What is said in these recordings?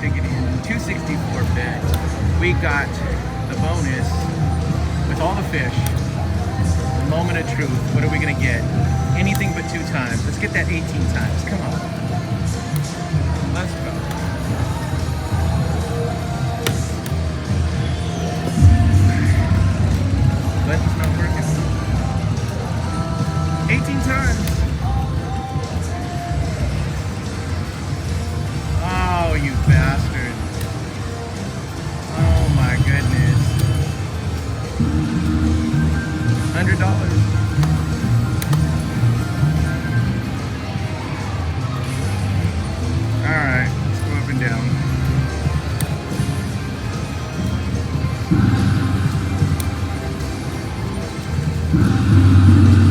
ticket in. 264 bet. We got the bonus with all the fish. The moment of truth. What are we gonna get? Anything but 2 times. Let's get that 18 times. Come on. Let's go. Button's not working. 18 times. Oh, you bastard. Oh my goodness. $100. Alright, let's go up and down.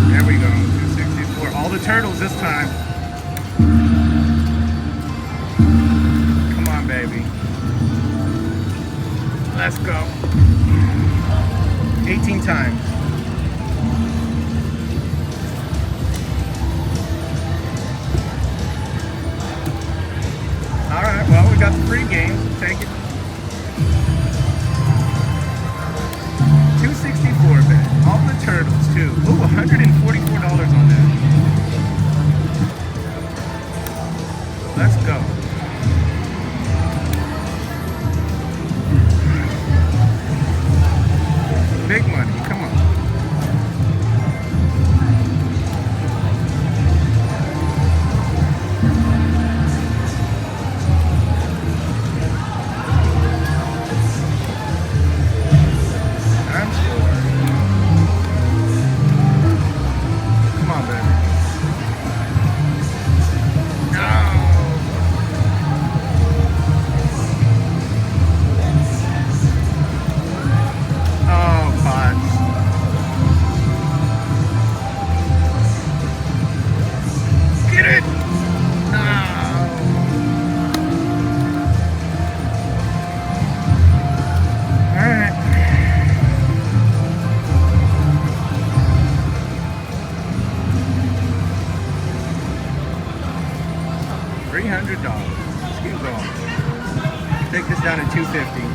There we go, 264. All the turtles this time. Come on, baby. Let's go. 18 times. Alright, well, we got the free game. Take it. 264 bet. All the turtles, too. Ooh, $144 on that. Let's go. Big money, come on. I'm sure. Come on, baby. No. Oh, pots. Get it! No. All right. $300. Let's keep going. Take this down to $250.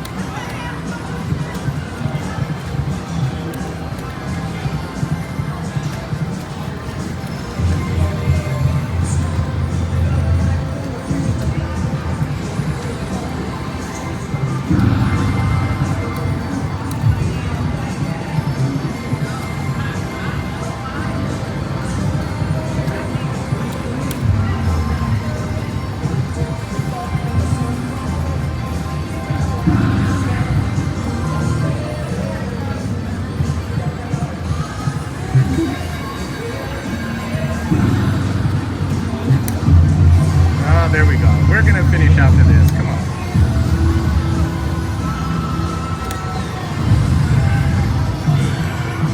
There we go. We're gonna finish after this. Come on.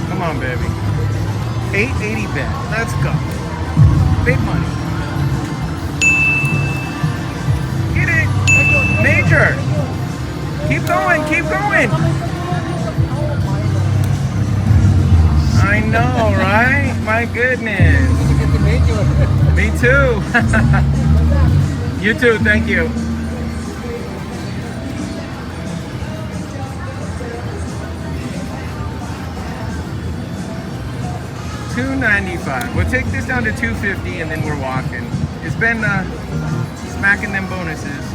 Come on, baby. 880 bet. Let's go. Big money. Get it. Major. Keep going. Keep going. I know, right? My goodness. Me too. You too, thank you. $295. We'll take this down to $250 and then we're walking. It's been smacking them bonuses.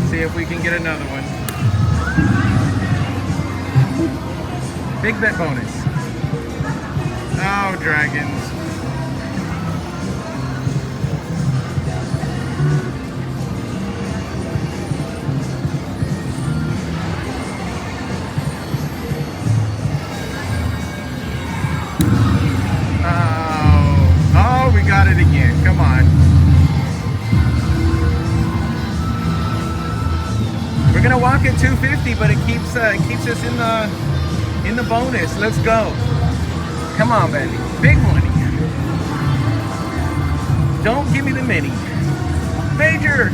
See if we can get another one. Big bet bonus. Oh, dragons. Oh, we got it again. Come on. We're gonna walk at 250, but it keeps us in the bonus. Let's go. Come on, baby. Big money. Don't give me the mini. Major.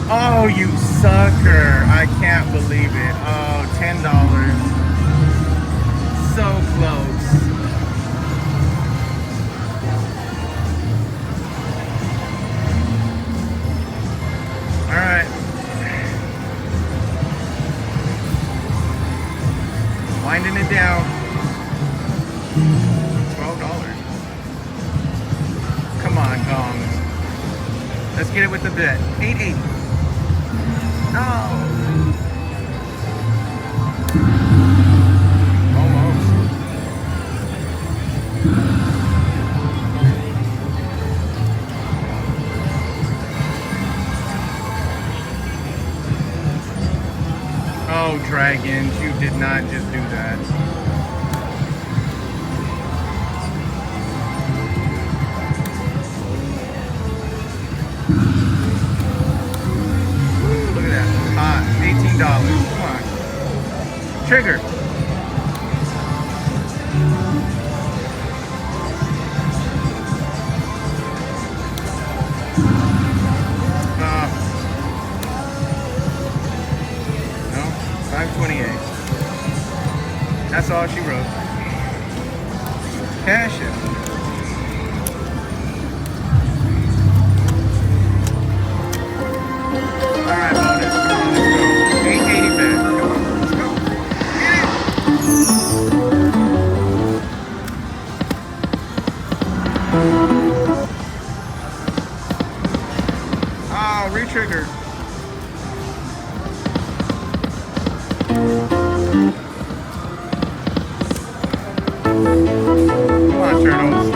Oh, you sucker. I can't believe it. Oh, $10. So close. get it with the bet. 880. Oh. Almost. Oh, dragons, you did not just do that. Look at that. Hot. $18. Come on. Trigger. No. 528. That's all she wrote. Cash it. Alright, bonus. Come on, let's go. 880 back. Come on, let's go. Get it! Oh, re-triggered. Come on, turtles.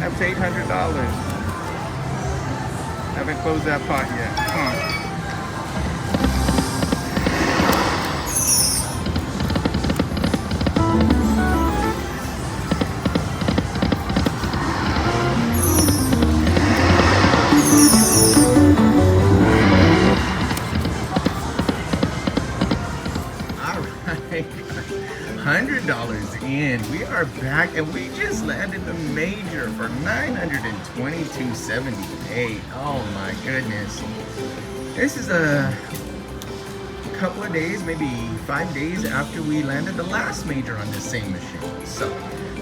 Up to $800. Haven't closed that pot yet. Come on. All right. $100 in. We are back and we just landed the major for $922.78. Oh my goodness. This is a couple of days, maybe 5 days after we landed the last major on this same machine. So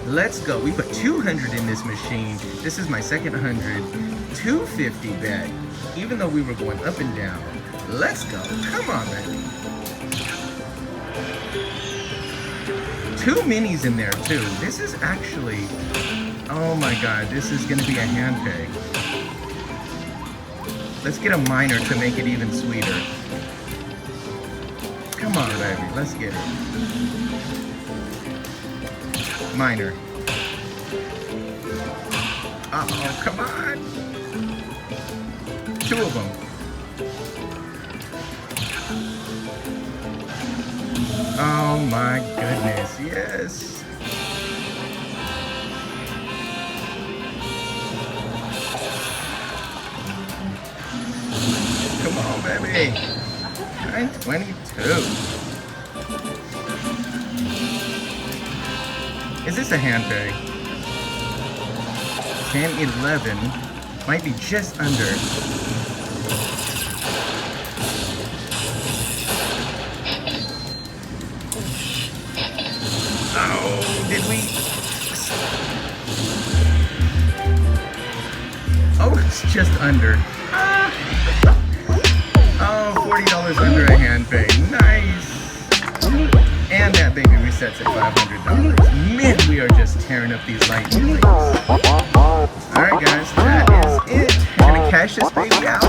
let's go. We put 200 in this machine. This is my second 100. 250 bet. Even though we were going up and down. Let's go. Come on, baby. 2 minis in there too. This is actually, oh my god, this is gonna be a hand peg. Let's get a minor to make it even sweeter. Come on, baby, let's get it. Minor. Uh-oh, come on. 2 of them. Oh my goodness, yes. Come on, baby. 922. Is this a hand peg? 1011. Might be just under. Oh, did we? Oh, it's just under. Oh, $40 under a hand pay. Nice. And that baby resets at $500. Man, we are just tearing up these lightning lanes. Alright guys, that is it. We're gonna cash this baby out.